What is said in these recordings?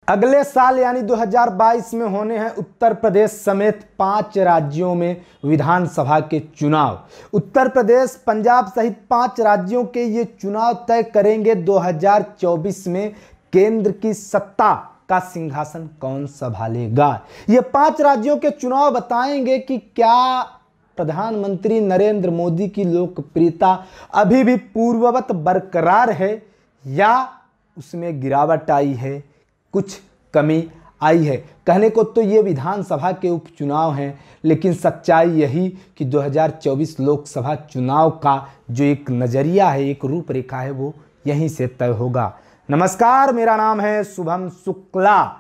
अगले साल यानी 2022 में होने हैं उत्तर प्रदेश समेत 5 राज्यों में विधानसभा के चुनाव। उत्तर प्रदेश, पंजाब सहित 5 राज्यों के ये चुनाव तय करेंगे 2024 में केंद्र की सत्ता का सिंहासन कौन संभालेगा। ये 5 राज्यों के चुनाव बताएंगे कि क्या प्रधानमंत्री नरेंद्र मोदी की लोकप्रियता अभी भी पूर्ववत बरकरार है या उसमें गिरावट आई है, कुछ कमी आई है। कहने को तो ये विधानसभा के उपचुनाव हैं, लेकिन सच्चाई यही कि 2024 लोकसभा चुनाव का जो एक नज़रिया है, एक रूपरेखा है, वो यहीं से तय होगा। नमस्कार, मेरा नाम है शुभम शुक्ला।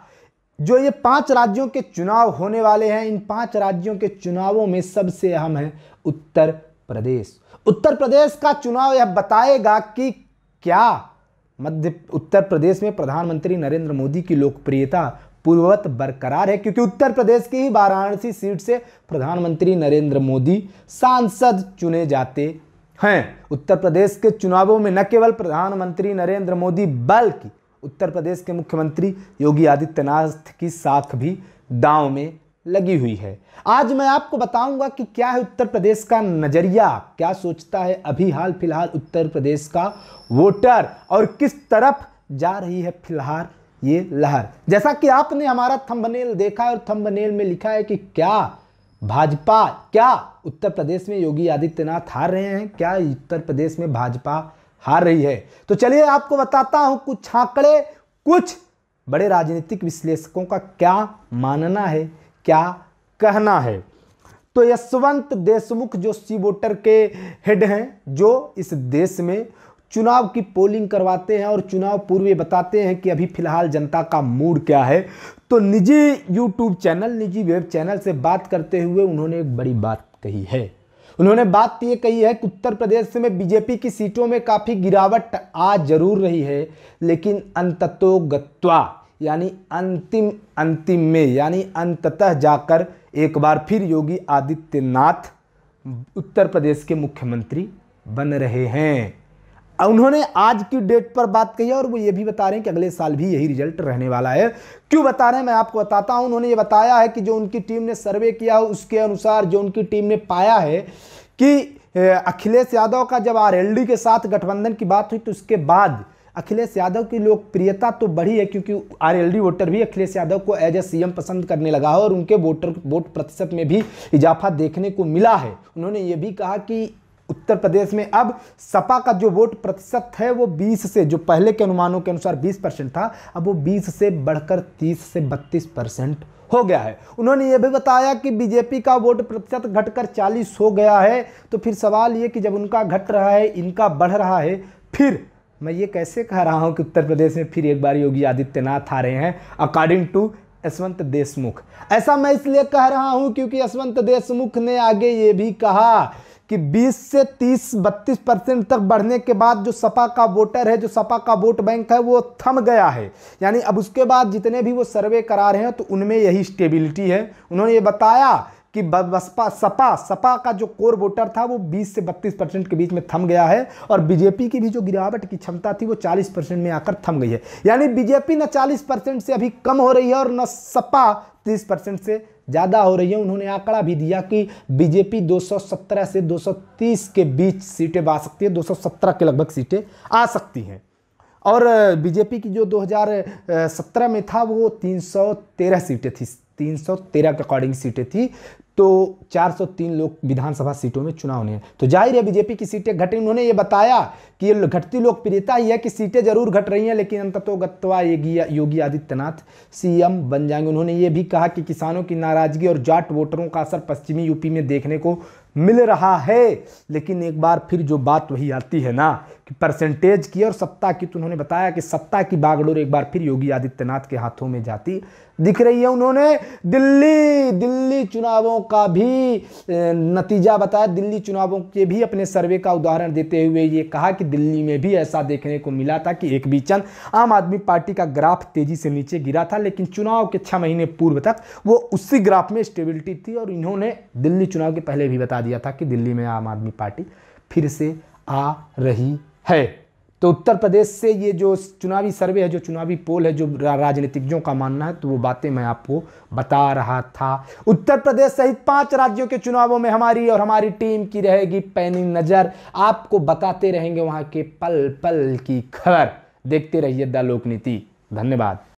जो ये 5 राज्यों के चुनाव होने वाले हैं, इन 5 राज्यों के चुनावों में सबसे अहम है उत्तर प्रदेश। उत्तर प्रदेश का चुनाव यह बताएगा कि क्या उत्तर प्रदेश में प्रधानमंत्री नरेंद्र मोदी की लोकप्रियता पूर्ववत बरकरार है, क्योंकि उत्तर प्रदेश की ही वाराणसी सीट से प्रधानमंत्री नरेंद्र मोदी सांसद चुने जाते हैं। उत्तर प्रदेश के चुनावों में न केवल प्रधानमंत्री नरेंद्र मोदी बल्कि उत्तर प्रदेश के मुख्यमंत्री योगी आदित्यनाथ की साख भी दांव में लगी हुई है। आज मैं आपको बताऊंगा कि क्या है उत्तर प्रदेश का नजरिया, क्या सोचता है अभी हाल फिलहाल उत्तर प्रदेश का वोटर और किस तरफ जा रही है फिलहाल ये लहर। जैसा कि आपने हमारा थंबनेल देखा और थंबनेल में लिखा है कि क्या भाजपा, क्या उत्तर प्रदेश में योगी आदित्यनाथ हार रहे हैं, क्या उत्तर प्रदेश में भाजपा हार रही है। तो चलिए आपको बताता हूं कुछ आंकड़े, कुछ बड़े राजनीतिक विश्लेषकों का क्या मानना है, क्या कहना है। तो यशवंत देशमुख जो सी वोटर के हेड हैं, जो इस देश में चुनाव की पोलिंग करवाते हैं और चुनाव पूर्व ये बताते हैं कि अभी फिलहाल जनता का मूड क्या है, तो निजी यूट्यूब चैनल, निजी वेब चैनल से बात करते हुए उन्होंने एक बड़ी बात कही है। उन्होंने बात ये कही है कि उत्तर प्रदेश में बीजेपी की सीटों में काफ़ी गिरावट आ जरूर रही है, लेकिन अंततोगत्वा यानी अंतिम में यानी अंततः जाकर एक बार फिर योगी आदित्यनाथ उत्तर प्रदेश के मुख्यमंत्री बन रहे हैं। उन्होंने आज की डेट पर बात कही है और वो ये भी बता रहे हैं कि अगले साल भी यही रिजल्ट रहने वाला है। क्यों बता रहे हैं मैं आपको बताता हूं। उन्होंने ये बताया है कि जो उनकी टीम ने सर्वे किया उसके अनुसार जो उनकी टीम ने पाया है कि अखिलेश यादव का जब आरएलडी के साथ गठबंधन की बात हुई तो उसके बाद अखिलेश यादव की लोकप्रियता तो बढ़ी है, क्योंकि आरएलडी वोटर भी अखिलेश यादव को एज ए सीएम पसंद करने लगा है और उनके वोट प्रतिशत में भी इजाफा देखने को मिला है। उन्होंने ये भी कहा कि उत्तर प्रदेश में अब सपा का जो वोट प्रतिशत है वो 20 से, जो पहले के अनुमानों के अनुसार 20% था, अब वो 20 से बढ़कर 30 से 32% हो गया है। उन्होंने ये भी बताया कि बीजेपी का वोट प्रतिशत घटकर 40 हो गया है। तो फिर सवाल ये कि जब उनका घट रहा है, इनका बढ़ रहा है, फिर मैं ये कैसे कह रहा हूं कि उत्तर प्रदेश में फिर एक बार योगी आदित्यनाथ आ रहे हैं अकॉर्डिंग टू यशवंत देशमुख। ऐसा मैं इसलिए कह रहा हूं क्योंकि यशवंत देशमुख ने आगे ये भी कहा कि 20 से 30-32% तक बढ़ने के बाद जो सपा का वोटर है, जो सपा का वोट बैंक है, वो थम गया है। यानी अब उसके बाद जितने भी वो सर्वे करा रहे हैं तो उनमें यही स्टेबिलिटी है। उन्होंने ये बताया कि बसपा सपा का जो कोर वोटर था वो 20 से 32% के बीच में थम गया है और बीजेपी की भी जो गिरावट की क्षमता थी वो 40% में आकर थम गई है। यानी बीजेपी न 40% से अभी कम हो रही है और न सपा 30% से ज़्यादा हो रही है। उन्होंने आंकड़ा भी दिया कि बीजेपी 217 से 230 के बीच सीटें आ सकती है, 217 के लगभग सीटें आ सकती हैं। और बीजेपी की जो 2017 में था वो 313 सीटें थी, 313 के अकॉर्डिंग सीटें थी, तो 403 लोग विधानसभा सीटों में चुनाव होने हैं। तो जाहिर है बीजेपी की सीटें घटी। उन्होंने ये बताया कि ये घटती लोकप्रियता ही है कि सीटें जरूर घट रही हैं, लेकिन अंततोगत्वा योगी आदित्यनाथ सीएम बन जाएंगे। उन्होंने ये भी कहा कि किसानों की नाराजगी और जाट वोटरों का असर पश्चिमी यूपी में देखने को मिल रहा है। लेकिन एक बार फिर जो बात वही आती है ना कि परसेंटेज की और सत्ता की, तो उन्होंने बताया कि सत्ता की बागडोर एक बार फिर योगी आदित्यनाथ के हाथों में जाती दिख रही है। उन्होंने दिल्ली चुनावों का भी नतीजा बताया, दिल्ली चुनावों के भी अपने सर्वे का उदाहरण देते हुए ये कहा कि दिल्ली में भी ऐसा देखने को मिला था कि एक बीचन आम आदमी पार्टी का ग्राफ तेजी से नीचे गिरा था, लेकिन चुनाव के 6 महीने पूर्व तक वो उसी ग्राफ में स्टेबिलिटी थी। और इन्होंने दिल्ली चुनाव के पहले भी बता दिया था कि दिल्ली में आम आदमी पार्टी फिर से आ रही है। तो उत्तर प्रदेश से ये जो चुनावी सर्वे है, जो चुनावी पोल है, जो राजनीतिज्ञों का मानना है, तो वो बातें मैं आपको बता रहा था। उत्तर प्रदेश सहित 5 राज्यों के चुनावों में हमारी और हमारी टीम की रहेगी पैनी नजर। आपको बताते रहेंगे वहां के पल पल की खबर। देखते रहिए द लोकनीति। धन्यवाद।